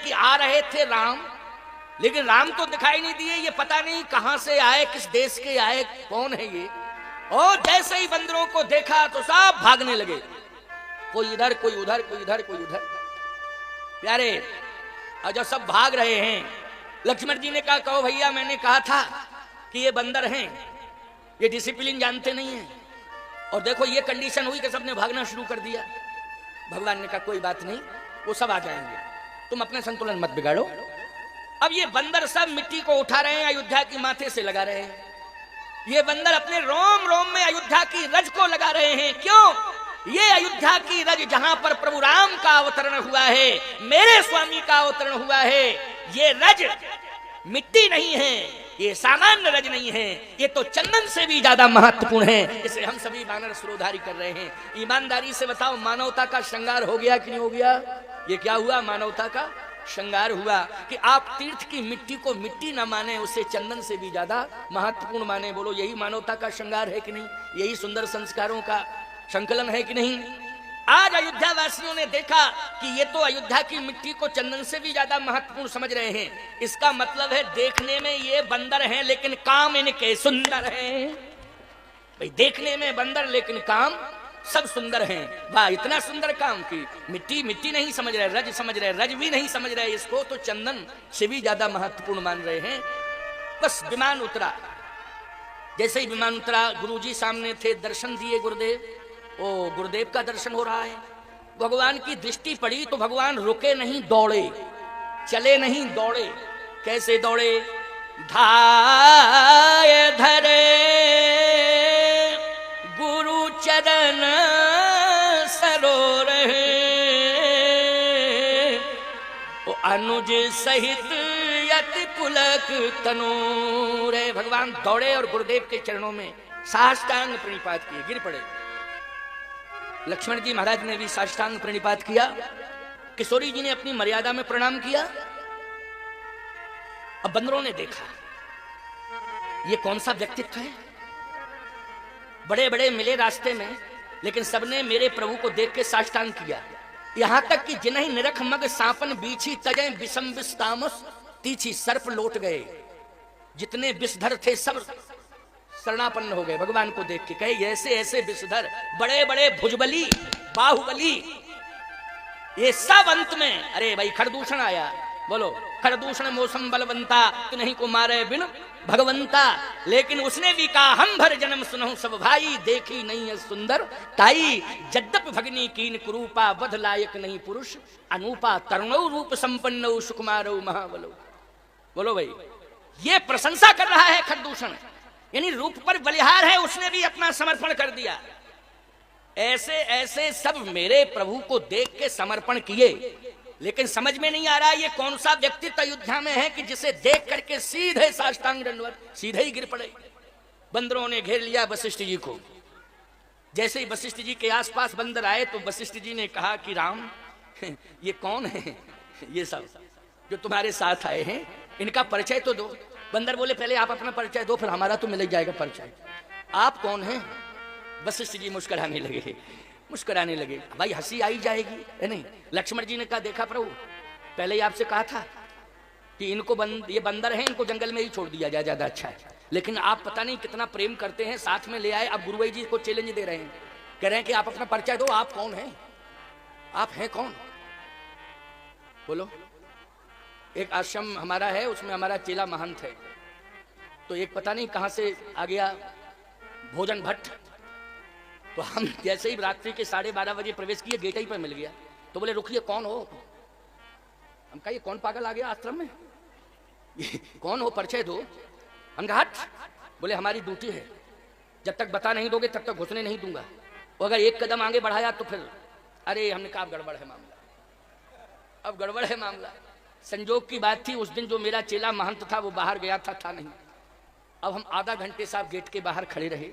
कि आ रहे थे राम, लेकिन राम तो दिखाई नहीं दिए। ये पता नहीं कहां से आए, किस देश के आए, कौन है ये। और जैसे ही बंदरों को देखा तो सब भागने लगे, कोई इधर कोई उधर, कोई इधर कोई उधर। प्यारे, और जब सब भाग रहे हैं, लक्ष्मण जी ने कहा, कहो भैया मैंने कहा था कि ये बंदर हैं, ये डिसिप्लिन जानते नहीं हैं, और देखो ये कंडीशन हुई कि सबने भागना शुरू कर दिया। भगवान ने कहा कोई बात नहीं, वो सब आ जाएंगे, तुम अपने संतुलन मत बिगाड़ो। अब ये बंदर सब मिट्टी को उठा रहे हैं, अयोध्या की माथे से लगा रहे हैं। ये बंदर अपने रोम रोम में अयोध्या की रज को लगा रहे हैं। क्यों? ये अयोध्या की रज जहां पर प्रभु राम का अवतरण हुआ है, मेरे स्वामी का अवतरण हुआ है, ये रज मिट्टी नहीं है, ये सामान्य रज नहीं है, ये तो चंदन से भी ज्यादा महत्वपूर्ण है। इसे हम सभी वानर सिरोधारी कर रहे हैं। ईमानदारी से बताओ, मानवता का श्रृंगार हो गया कि नहीं हो गया? ये क्या हुआ? मानवता का श्रृंगार हुआ कि आप तीर्थ की मिट्टी को मिट्टी न माने, उसे चंदन से भी ज्यादा महत्वपूर्ण माने। बोलो, यही मानवता का श्रृंगार है कि नहीं? यही सुंदर संस्कारों का संकलन है कि नहीं? आज अयोध्या वासियों ने देखा कि ये तो अयोध्या की मिट्टी को चंदन से भी ज्यादा महत्वपूर्ण समझ रहे हैं। इसका मतलब है देखने में ये बंदर हैं, लेकिन काम इनके सुंदर हैं। भाई, देखने में बंदर लेकिन काम सब सुंदर हैं। वाह, इतना सुंदर काम की मिट्टी मिट्टी नहीं समझ रहे, रज समझ रहे, रज भी नहीं समझ रहे, इसको तो चंदन से भी ज्यादा महत्वपूर्ण मान रहे हैं। बस विमान उतरा, जैसे ही विमान उतरा, गुरुजी सामने थे, दर्शन दिए गुरुदेव। ओ, गुरुदेव का दर्शन हो रहा है। भगवान की दृष्टि पड़ी तो भगवान रुके नहीं, दौड़े, चले नहीं, दौड़े। कैसे दौड़े? धाय धरे गुरु चरण सरोर, ओ अनुज सहित यति पुलक तनूर। भगवान दौड़े और गुरुदेव के चरणों में साष्टांग प्रणिपात किए, गिर पड़े। लक्ष्मण जी महाराज ने भी साष्टांग प्रणिपात किया। किशोरी जी ने अपनी मर्यादा में प्रणाम किया। अब बंदरों ने देखा ये कौन सा व्यक्तित्व है। बड़े बड़े मिले रास्ते में, लेकिन सबने मेरे प्रभु को देख के साष्टांग किया। यहां तक कि जिन्हीं निरख मग सांपन बीछी तजय विषम विष तामस तीछी सर्प लौट गए। जितने विषधर थे सब शरणापन्न हो गए भगवान को देख के। कहे ऐसे ऐसे विषधर, बड़े बड़े भुजबली, बाहुबली, ये सब अंत में, अरे भाई खरदूषण आया। बोलो, खरदूषण मौसम बलवंता, तू नहीं को मारे बिन भगवंता। लेकिन उसने भी कहा, हम भर जन्म सुनहु सब भाई, देखी नहीं है सुंदर ताई। जद्यप भगनी कीन कुरूपा, वध लायक नहीं पुरुष अनूपा। तरुणौ रूप संपन्नौ सुकुमारौ महाबलौ। बोलो भाई, ये प्रशंसा कर रहा है खरदूषण, यानी रूप पर बलिहार है, उसने भी अपना समर्पण कर दिया। ऐसे ऐसे सब मेरे प्रभु को देख के समर्पण किए, लेकिन समझ में नहीं आ रहा ये कौन सा व्यक्तित्व अयोध्या में है कि जिसे देख करके सीधे साष्टांग दंडवत, सीधे ही गिर पड़े। बंदरों ने घेर लिया वशिष्ठ जी को। जैसे ही वशिष्ठ जी के आसपास बंदर आए तो वशिष्ठ जी ने कहा कि राम, ये कौन है? ये सब जो तुम्हारे साथ आए हैं, इनका परिचय तो दो। बंदर बोले, पहले आप अपना परिचय दो, फिर हमारा तो मिल ही जाएगा परिचय। आप कौन हैं? वशिष्ठ जी मुस्कुराने लगे, मुस्कुराने लगे। भाई हंसी आई जाएगी, है नहीं? लक्ष्मण जी ने कहा, देखा प्रभु, पहले ही आपसे कहा था कि इनको ये बंदर हैं, इनको जंगल में ही छोड़ दिया जाए, ज्यादा अच्छा है। लेकिन आप पता नहीं कितना प्रेम करते हैं, साथ में ले आए। अब गुरुवाई जी को चैलेंज दे रहे हैं, कह रहे हैं कि आप अपना परिचय दो, आप कौन हैं? आप हैं कौन? बोलो। एक आश्रम हमारा है, उसमें हमारा चेला महंत है। तो एक पता नहीं कहां से आ गया भोजन भट्ट। तो हम जैसे ही रात्रि के 12:30 बजे प्रवेश किए, गेट ही पर मिल गया। तो बोले, रुकिए, कौन हो? हम कहा, ये कौन पागल आ गया आश्रम में? कौन हो, परिचय दो। हम कहा, हट। बोले, हमारी ड्यूटी है, जब तक बता नहीं दोगे तब तक घुसने नहीं दूंगा। और अगर एक कदम आगे बढ़ाया तो फिर, अरे हमने कहा, गड़बड़ है मामला, अब गड़बड़ है मामला। संजोग की बात थी, उस दिन जो मेरा चेला महंत था वो बाहर गया था नहीं। अब हम आधा घंटे साहब गेट के बाहर खड़े रहे।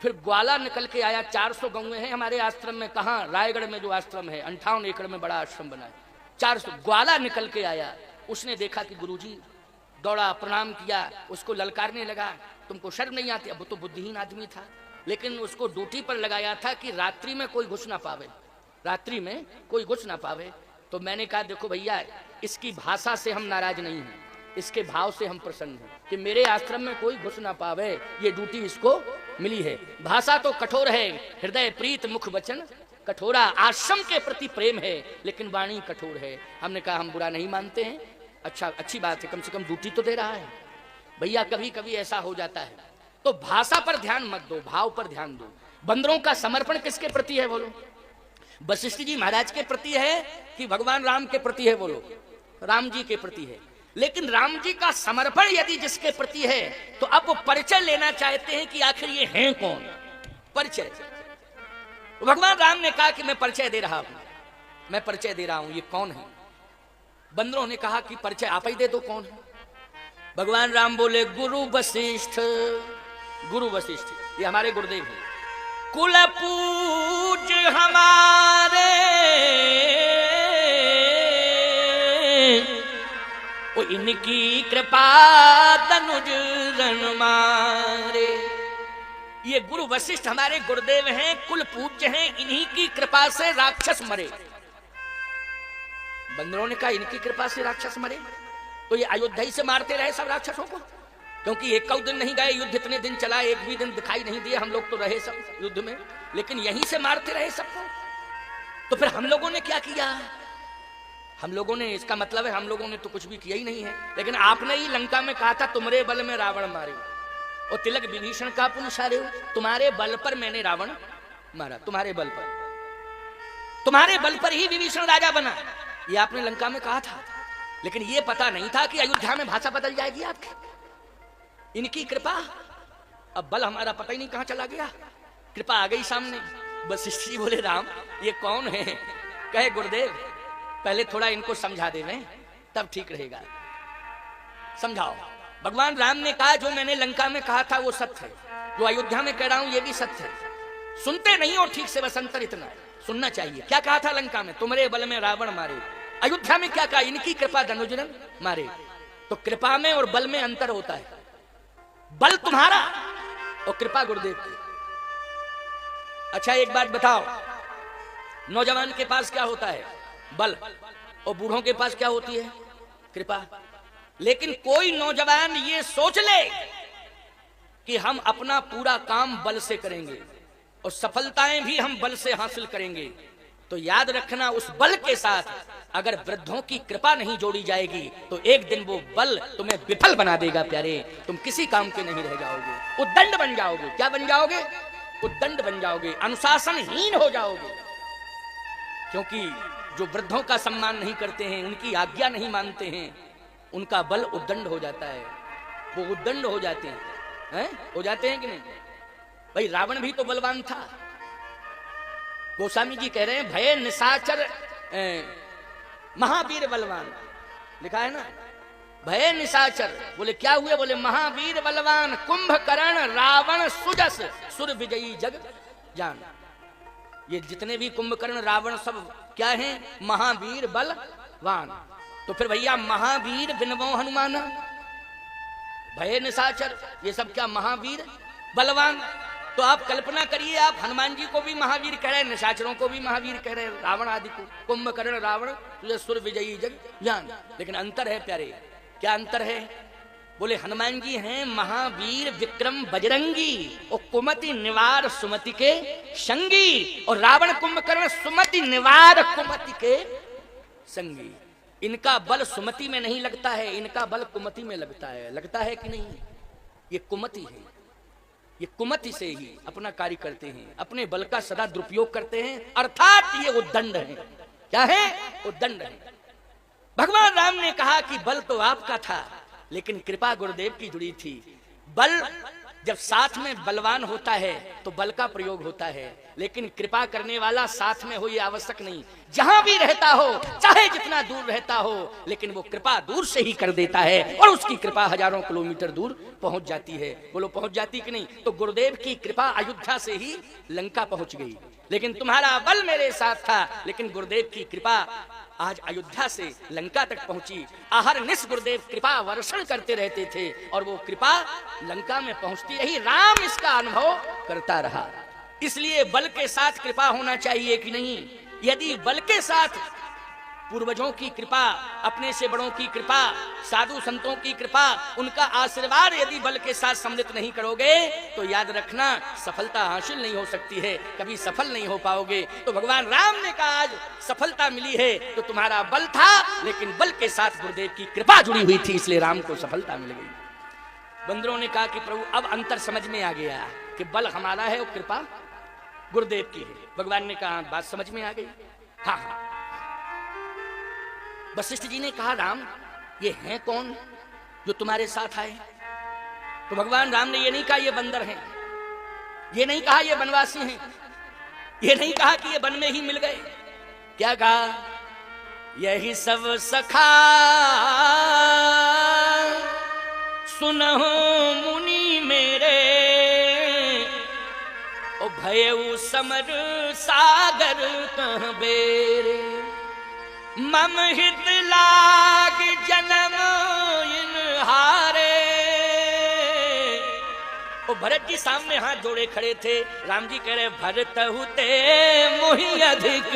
फिर ग्वाला निकल के आया। 400 गौएं हैं हमारे आश्रम में। कहाँ? रायगढ़ में जो आश्रम है, 58 एकड़ में बड़ा आश्रम बना है। 400 ग्वाला निकल के आया। उसने देखा कि गुरुजी, दौड़ा, प्रणाम किया, उसको ललकारने लगा, तुमको शर्म नहीं आती? अब वो तो बुद्धिहीन आदमी था, लेकिन उसको ड्यूटी पर लगाया था कि रात्रि में कोई घुस ना पावे, रात्रि में कोई घुस ना पावे। तो मैंने कहा देखो भैया, इसकी भाषा से हम नाराज नहीं हैं, इसके भाव से हम प्रसन्न हैं कि मेरे आश्रम में कोई घुस ना पावे, ये ड्यूटी इसको मिली है। भाषा तो कठोर है, हृदय प्रीत मुख वचन कठोरा, आश्रम के प्रति प्रेम है लेकिन वाणी कठोर है। हमने कहा हम बुरा नहीं मानते हैं, अच्छा अच्छी बात है, कम से कम ड्यूटी तो दे रहा है। भैया कभी कभी ऐसा हो जाता है, तो भाषा पर ध्यान मत दो, भाव पर ध्यान दो। बंदरों का समर्पण किसके प्रति है बोलो? वशिष्ठ जी महाराज के प्रति है कि भगवान राम के प्रति है बोलो? राम जी के प्रति है। लेकिन राम जी का समर्पण यदि जिसके प्रति है तो अब वो परिचय लेना चाहते हैं कि आखिर ये हैं कौन। परिचय, भगवान राम ने कहा कि मैं परिचय दे रहा हूं, मैं परिचय दे रहा हूं, ये कौन है? बंदरों ने कहा कि परिचय आप ही दे दो, कौन है? भगवान राम बोले गुरु वशिष्ठ। गुरु वशिष्ठ ये हमारे गुरुदेव हैं, कुल पूज हमारे, ओ इनकी कृपा तनुज रण मारे। ये गुरु वशिष्ठ हमारे गुरुदेव हैं, कुल पूज्य हैं, इन्हीं की कृपा से राक्षस मरे। बंदरों ने कहा इनकी कृपा से राक्षस मरे, तो ये अयोध्या ही से मारते रहे सब राक्षसों को, क्योंकि एक दिन नहीं गए युद्ध, इतने दिन चला, एक भी दिन दिखाई नहीं दिए, हम लोग तो रहे सब युद्ध में, लेकिन यहीं से मारते रहे सबको। तो फिर हम लोगों ने क्या किया? हम लोगों ने, इसका मतलब है हम लोगों ने तो कुछ भी किया ही नहीं है। लेकिन आपने ही लंका में कहा था तुम्हारे बल में रावण मारे, और तिलक विभीषण का पुनसारे, तुम्हारे बल पर मैंने रावण मारा, तुम्हारे बल पर, तुम्हारे बल पर ही विभीषण राजा बना, ये आपने लंका में कहा था। लेकिन ये पता नहीं था कि अयोध्या में भाषा बदल जाएगी आपकी। इनकी कृपा, अब बल हमारा पता ही नहीं कहां चला गया, कृपा आ गई सामने। वशिष्ठ जी बोले राम ये कौन है? कहे गुरुदेव पहले थोड़ा इनको समझा देवें तब ठीक रहेगा, समझाओ। भगवान राम ने कहा जो मैंने लंका में कहा था वो सत्य है, जो अयोध्या में कह रहा हूं ये भी सत्य है। सुनते नहीं हो ठीक से, बस अंतर इतना सुनना चाहिए। क्या कहा था लंका में? तुम्हारे बल में रावण मारे। अयोध्या में क्या कहा? इनकी कृपा धनुजन मारे। तो कृपा में और बल में अंतर होता है, बल तुम्हारा और कृपा गुरुदेव की। अच्छा एक बात बताओ, नौजवान के पास क्या होता है? बल, और बूढ़ों के पास क्या होती है? कृपा। लेकिन कोई नौजवान ये सोच ले कि हम अपना पूरा काम बल से करेंगे और सफलताएं भी हम बल से हासिल करेंगे, तो याद रखना उस बल के साथ अगर वृद्धों की कृपा नहीं जोड़ी जाएगी तो एक दिन वो बल तुम्हें विफल बना देगा प्यारे, तुम किसी काम के नहीं रह जाओगे, उद्दंड बन जाओगे। क्या बन जाओगे? उद्दंड बन जाओगे, अनुशासनहीन हो जाओगे। क्योंकि जो वृद्धों का सम्मान नहीं करते हैं, उनकी आज्ञा नहीं मानते हैं, उनका बल उद्दंड हो जाता है, वो उद्दंड हो जाते हैं, हो जाते हैं कि नहीं? भाई रावण भी तो बलवान था। गोस्वामी जी कह रहे हैं भय निशाचर महावीर बलवान, लिखा है ना, भय निशाचर। बोले क्या हुए? बोले महावीर बलवान, कुंभकर्ण रावण सुजस सुर विजयी जग जान। ये जितने भी कुंभकर्ण रावण सब क्या हैं? महावीर बलवान। तो फिर भैया महावीर बिनवो हनुमान, भय निशाचर, ये सब क्या? महावीर बलवान। तो आप कल्पना करिए, आप हनुमान जी को भी महावीर कह रहे, निशाचरों को भी महावीर कह रहे, रावण आदि को, कुंभकर्ण रावण तुझे सुर विजयी जग जान। लेकिन अंतर है प्यारे, क्या अंतर है? बोले हनुमान जी हैं महावीर विक्रम बजरंगी और कुमति निवार सुमति के संगी, और रावण कुंभकर्ण सुमति निवार कुमति के संगी। इनका बल सुमति में नहीं लगता है, इनका बल कुमति में लगता है। लगता है कि नहीं? ये कुमति है, ये कुमति से ही अपना कार्य करते हैं, अपने बल का सदा दुरुपयोग करते हैं, अर्थात ये उद्दंड है। क्या है? उद्दंड है। भगवान राम ने कहा कि बल तो आपका था लेकिन कृपा गुरुदेव की जुड़ी थी। बल जब साथ में बलवान होता है तो बल का प्रयोग होता है, लेकिन कृपा करने वाला साथ में हो ये आवश्यक नहीं। जहां भी रहता हो, चाहे जितना दूर रहता हो, लेकिन वो कृपा दूर से ही कर देता है और उसकी कृपा हजारों किलोमीटर दूर पहुंच जाती है। बोलो पहुंच जाती कि नहीं? तो गुरुदेव की कृपा अयोध्या से ही लंका पहुंच गई, लेकिन तुम्हारा बल मेरे साथ था, लेकिन गुरुदेव की कृपा आज अयोध्या से लंका तक पहुंची। आहर निस गुरुदेव कृपा वर्षण करते रहते थे और वो कृपा लंका में पहुंचती रही। राम इसका अनुभव करता रहा। इसलिए बल के साथ कृपा होना चाहिए कि नहीं? यदि बल के साथ पूर्वजों की कृपा, अपने से बड़ों की कृपा, साधु संतों की कृपा, उनका आशीर्वाद यदि बल के साथ सम्मिलित नहीं करोगे तो याद रखना सफलता हासिल नहीं हो सकती है, कभी सफल नहीं हो पाओगे। तो भगवान राम ने कहा आज सफलता मिली है तो तुम्हारा बल था, लेकिन बल के साथ गुरुदेव की कृपा जुड़ी हुई थी, इसलिए राम को सफलता मिल गई। बंदरों ने कहा कि प्रभु अब अंतर समझ में आ गया कि बल हमारा है और कृपा गुरुदेव की है। भगवान ने कहा बात समझ में आ गई। हाँ हाँ। वशिष्ठ जी ने कहा राम ये हैं कौन जो तुम्हारे साथ आए? तो भगवान राम ने ये नहीं कहा ये बंदर हैं, ये नहीं कहा ये वनवासी हैं, ये नहीं कहा कि ये वन में ही मिल गए। क्या कहा? यही सब सखा सुनहो मुनि मेरे, ओ भयउ समर सागर कह बेरे, मम हित लाग जन्म इन हारे। ओ भरत जी सामने हाथ जोड़े खड़े थे। राम जी कह रहे भरत हुते मोहि अधिक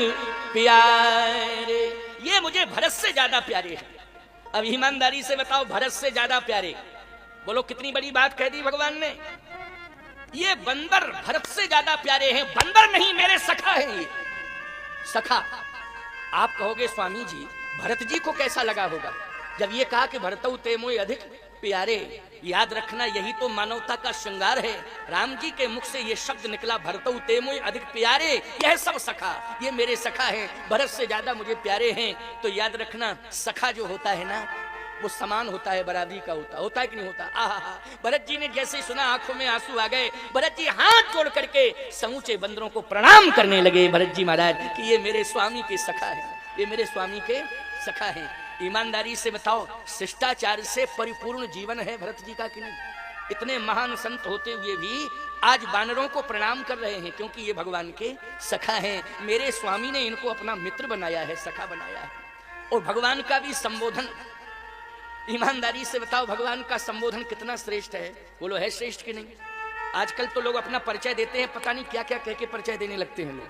प्यारे, ये मुझे भरत से ज्यादा प्यारे हैं। अब ईमानदारी से बताओ भरत से ज्यादा प्यारे, बोलो कितनी बड़ी बात कह दी भगवान ने। ये बंदर भरत से ज्यादा प्यारे हैं, बंदर नहीं मेरे सखा हैं ये सखा। आप कहोगे स्वामी जी भरत जी को कैसा लगा होगा जब ये कहा कि भरतउ ते मोहि अधिक प्यारे। याद रखना यही तो मानवता का श्रृंगार है। राम जी के मुख से ये शब्द निकला भरतउ ते मोहि अधिक प्यारे, यह सब सखा, ये मेरे सखा हैं, भरत से ज्यादा मुझे प्यारे हैं। तो याद रखना सखा जो होता है ना वो समान होता है, बराबरी का होता है कि नहीं होता? आहा। भरत जी ने जैसे सुना आंखों में आंसू आ गए। भरत जी हाथ जोड़ करके समूचे बंदरों को प्रणाम करने लगे। भरत जी महाराज कि ये मेरे स्वामी के सखा है, ये मेरे स्वामी के सखा है। ईमानदारी से बताओ शिष्टाचार से परिपूर्ण जीवन है भरत जी का कि नहीं? इतने महान संत होते हुए भी आज वानरों को प्रणाम कर रहे हैं क्योंकि ये भगवान के सखा हैं। मेरे स्वामी ने इनको अपना मित्र बनाया है, सखा बनाया है। और भगवान का भी संबोधन, ईमानदारी से बताओ भगवान का संबोधन कितना श्रेष्ठ है? बोलो है श्रेष्ठ कि नहीं? आजकल तो लोग अपना परिचय देते हैं, पता नहीं क्या क्या कह के परिचय देने लगते हैं लोग,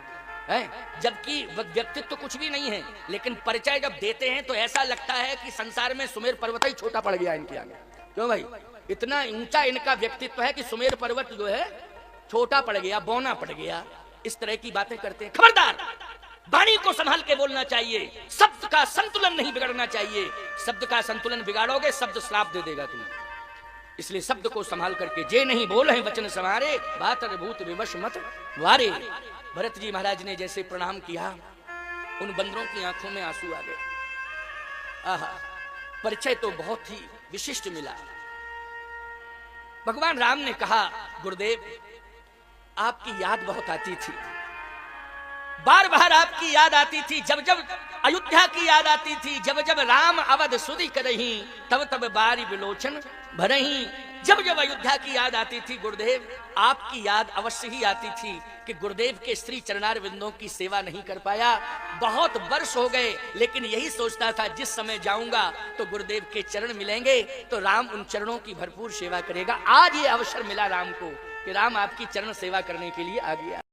हैं? जबकि व्यक्तित्व तो कुछ भी नहीं है, लेकिन परिचय जब देते हैं तो ऐसा लगता है कि संसार में सुमेर पर्वत ही छोटा पड़ गया इनके आगे। क्यों भाई? इतना ऊंचा इनका व्यक्तित्व है कि सुमेर पर्वत जो है छोटा पड़ गया, बौना पड़ गया। इस तरह की बातें करते हैं। खबरदार, वाणी को संभाल के बोलना चाहिए, शब्द का संतुलन नहीं बिगड़ना चाहिए। शब्द का संतुलन बिगाड़ोगे शब्द श्राप दे देगा तुम्हें। इसलिए शब्द को संभाल करके जे नहीं बोल है वचन संवारे, बात अद्भुत विवश मत वारे। भरत जी महाराज ने जैसे प्रणाम किया उन बंदरों की आंखों में आंसू आ गए। आहा, परिचय तो बहुत ही विशिष्ट मिला। भगवान राम ने कहा गुरुदेव आपकी याद बहुत आती थी, बार बार आपकी याद आती थी। जब जब अयोध्या की याद आती थी, जब जब राम अवध सुधि करही, तब तब बारी विलोचन भरही। जब जब अयोध्या की याद आती थी गुरुदेव आपकी याद अवश्य ही आती थी कि गुरुदेव के श्री चरणार विंदों की सेवा नहीं कर पाया। बहुत वर्ष हो गए, लेकिन यही सोचता था जिस समय जाऊंगा तो गुरुदेव के चरण मिलेंगे तो राम उन चरणों की भरपूर सेवा करेगा। आज ये अवसर मिला राम को कि राम आपकी चरण सेवा करने के लिए आ गया।